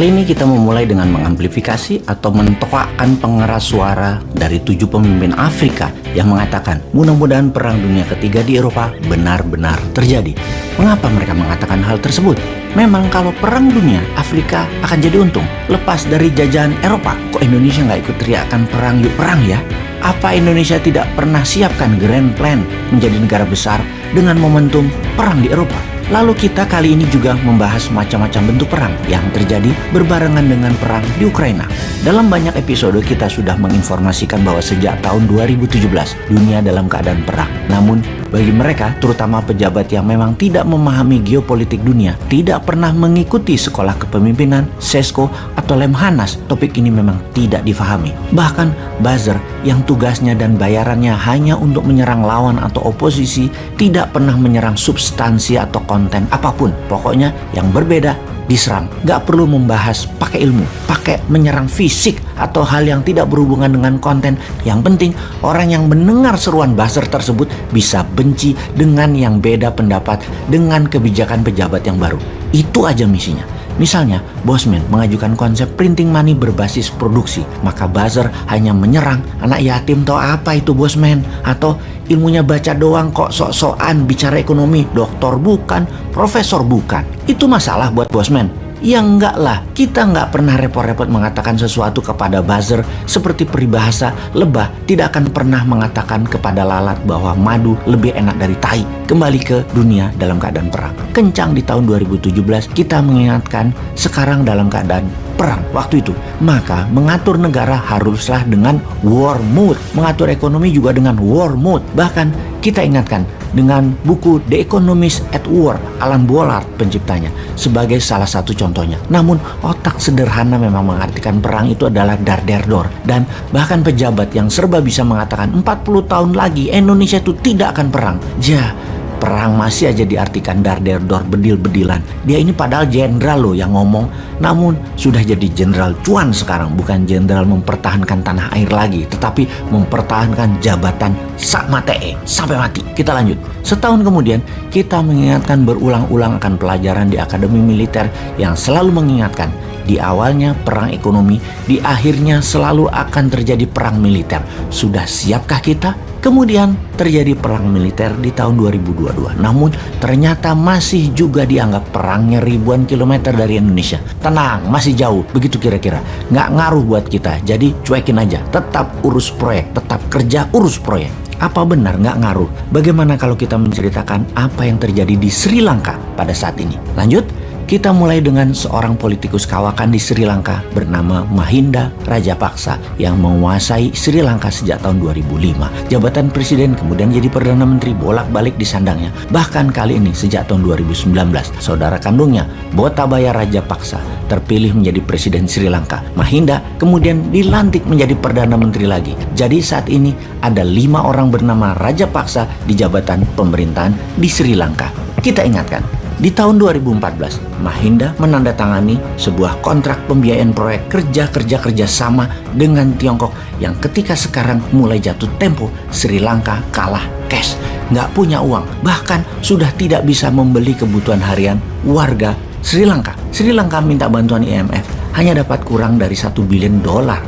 Kali ini kita memulai dengan mengamplifikasi atau mentoakkan pengeras suara dari 7 pemimpin Afrika yang mengatakan mudah-mudahan Perang Dunia Ketiga di Eropa benar-benar terjadi. Mengapa mereka mengatakan hal tersebut? Memang kalau Perang Dunia, Afrika akan jadi untung. Lepas dari jajahan Eropa, kok Indonesia nggak ikut teriakan perang yuk perang ya? Apa Indonesia tidak pernah siapkan grand plan menjadi negara besar dengan momentum perang di Eropa? Lalu kita kali ini juga membahas macam-macam bentuk perang yang terjadi berbarengan dengan perang di Ukraina. Dalam banyak episode kita sudah menginformasikan bahwa sejak tahun 2017 dunia dalam keadaan perang. Namun bagi mereka, terutama pejabat yang memang tidak memahami geopolitik dunia, tidak pernah mengikuti sekolah kepemimpinan, SESCO, atau Lemhanas, topik ini memang tidak difahami. Bahkan buzzer yang tugasnya dan bayarannya hanya untuk menyerang lawan atau oposisi, tidak pernah menyerang substansi atau konten apapun. Pokoknya yang berbeda diserang. Gak perlu membahas pakai ilmu, pakai menyerang fisik atau hal yang tidak berhubungan dengan konten. Yang penting orang yang mendengar seruan buzzer tersebut bisa benci dengan yang beda pendapat dengan kebijakan pejabat yang baru. Itu aja misinya. Misalnya, Bosman mengajukan konsep printing money berbasis produksi, maka buzzer hanya menyerang anak yatim. Tahu apa itu Bosman? Atau ilmunya baca doang kok sok-sokan bicara ekonomi, doktor bukan, profesor bukan. Itu masalah buat Bosman? Ya enggak lah, kita enggak pernah repot-repot mengatakan sesuatu kepada buzzer seperti peribahasa lebah tidak akan pernah mengatakan kepada lalat bahwa madu lebih enak dari tai. Kembali ke dunia dalam keadaan perang. Kencang di tahun 2017 kita mengingatkan sekarang dalam keadaan perang waktu itu. Maka mengatur negara haruslah dengan war mode. Mengatur ekonomi juga dengan war mode. Bahkan kita ingatkan dengan buku The Economist at War, Alan Bollard penciptanya, sebagai salah satu contohnya. Namun otak sederhana memang mengartikan perang itu adalah dar der dor. Dan bahkan pejabat yang serba bisa mengatakan 40 tahun lagi Indonesia itu tidak akan perang. Perang masih aja diartikan dar der dor, bedil-bedilan. Dia ini padahal jenderal loh yang ngomong, namun sudah jadi jenderal cuan sekarang. Bukan jenderal mempertahankan tanah air lagi, tetapi mempertahankan jabatan sak matee sampai mati. Kita lanjut. Setahun kemudian kita mengingatkan berulang-ulang akan pelajaran di Akademi Militer yang selalu mengingatkan di awalnya perang ekonomi, di akhirnya selalu akan terjadi perang militer. Sudah siapkah kita? Kemudian terjadi perang militer di tahun 2022. Namun ternyata masih juga dianggap perangnya ribuan kilometer dari Indonesia. Tenang, masih jauh. Begitu kira-kira. Nggak ngaruh buat kita. Jadi cuekin aja. Tetap urus proyek. Tetap kerja urus proyek. Apa benar nggak ngaruh? Bagaimana kalau kita menceritakan apa yang terjadi di Sri Lanka pada saat ini? Lanjut. Kita mulai dengan seorang politikus kawakan di Sri Lanka bernama Mahinda Rajapaksa yang menguasai Sri Lanka sejak tahun 2005. Jabatan presiden kemudian jadi Perdana Menteri bolak-balik disandangnya. Bahkan kali ini sejak tahun 2019, saudara kandungnya Gotabaya Rajapaksa terpilih menjadi presiden Sri Lanka. Mahinda kemudian dilantik menjadi Perdana Menteri lagi. Jadi saat ini ada 5 orang bernama Rajapaksa di jabatan pemerintahan di Sri Lanka. Kita ingatkan, di tahun 2014, Mahinda menandatangani sebuah kontrak pembiayaan proyek kerja sama dengan Tiongkok yang ketika sekarang mulai jatuh tempo, Sri Lanka kalah cash, nggak punya uang, bahkan sudah tidak bisa membeli kebutuhan harian warga Sri Lanka. Sri Lanka minta bantuan IMF, hanya dapat kurang dari $1 billion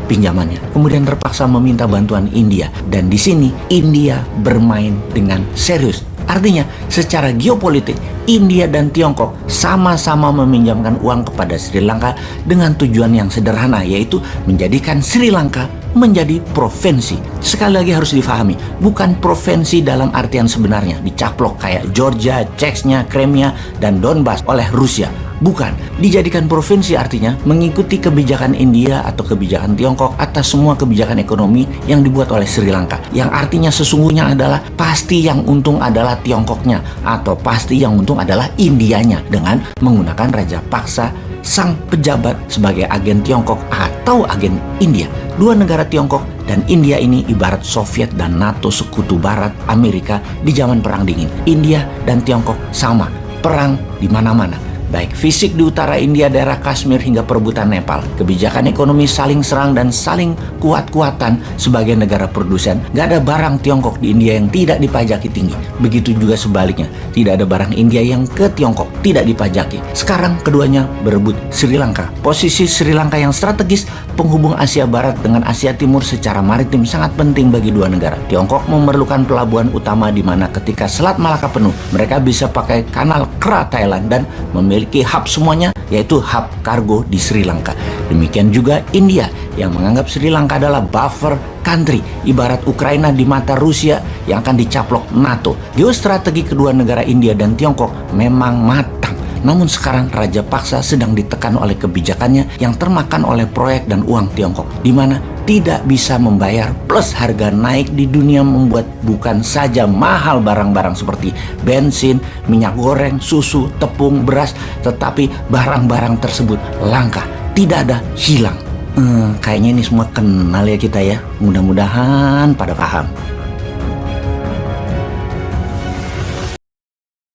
pinjamannya. Kemudian terpaksa meminta bantuan India, dan di sini India bermain dengan serius. Artinya, secara geopolitik, India dan Tiongkok sama-sama meminjamkan uang kepada Sri Lanka dengan tujuan yang sederhana, yaitu menjadikan Sri Lanka menjadi provinsi. Sekali lagi harus difahami, bukan provinsi dalam artian sebenarnya, dicaplok kayak Georgia, Chechnya, Crimea, dan Donbas oleh Rusia. Bukan, dijadikan provinsi artinya mengikuti kebijakan India atau kebijakan Tiongkok atas semua kebijakan ekonomi yang dibuat oleh Sri Lanka. Yang artinya sesungguhnya adalah pasti yang untung adalah Tiongkoknya atau pasti yang untung adalah Indianya dengan menggunakan Rajapaksa sang pejabat sebagai agen Tiongkok atau agen India. Dua negara Tiongkok dan India ini ibarat Soviet dan NATO sekutu barat Amerika di zaman Perang Dingin. India dan Tiongkok sama, perang di mana-mana. baik fisik di utara India, daerah Kashmir hingga perebutan Nepal. Kebijakan ekonomi saling serang dan saling kuat-kuatan sebagai negara produsen. Gak ada barang Tiongkok di India yang tidak dipajaki tinggi. Begitu juga sebaliknya, tidak ada barang India yang ke Tiongkok tidak dipajaki. Sekarang keduanya berebut Sri Lanka. Posisi Sri Lanka yang strategis penghubung Asia Barat dengan Asia Timur secara maritim sangat penting bagi dua negara. Tiongkok memerlukan pelabuhan utama di mana ketika Selat Malaka penuh, mereka bisa pakai kanal Kra Thailand dan memiliki hub semuanya, yaitu hub kargo di Sri Lanka. Demikian juga India yang menganggap Sri Lanka adalah buffer country, ibarat Ukraina di mata Rusia yang akan dicaplok NATO. Geostrategi kedua negara India dan Tiongkok memang matang. Namun sekarang Raja Paksa sedang ditekan oleh kebijakannya yang termakan oleh proyek dan uang Tiongkok, di mana tidak bisa membayar plus harga naik di dunia membuat bukan saja mahal barang-barang seperti bensin, minyak goreng, susu, tepung, beras, tetapi barang-barang tersebut langka, tidak ada, hilang. Kayaknya ini semua kenal ya kita ya. Mudah-mudahan pada paham.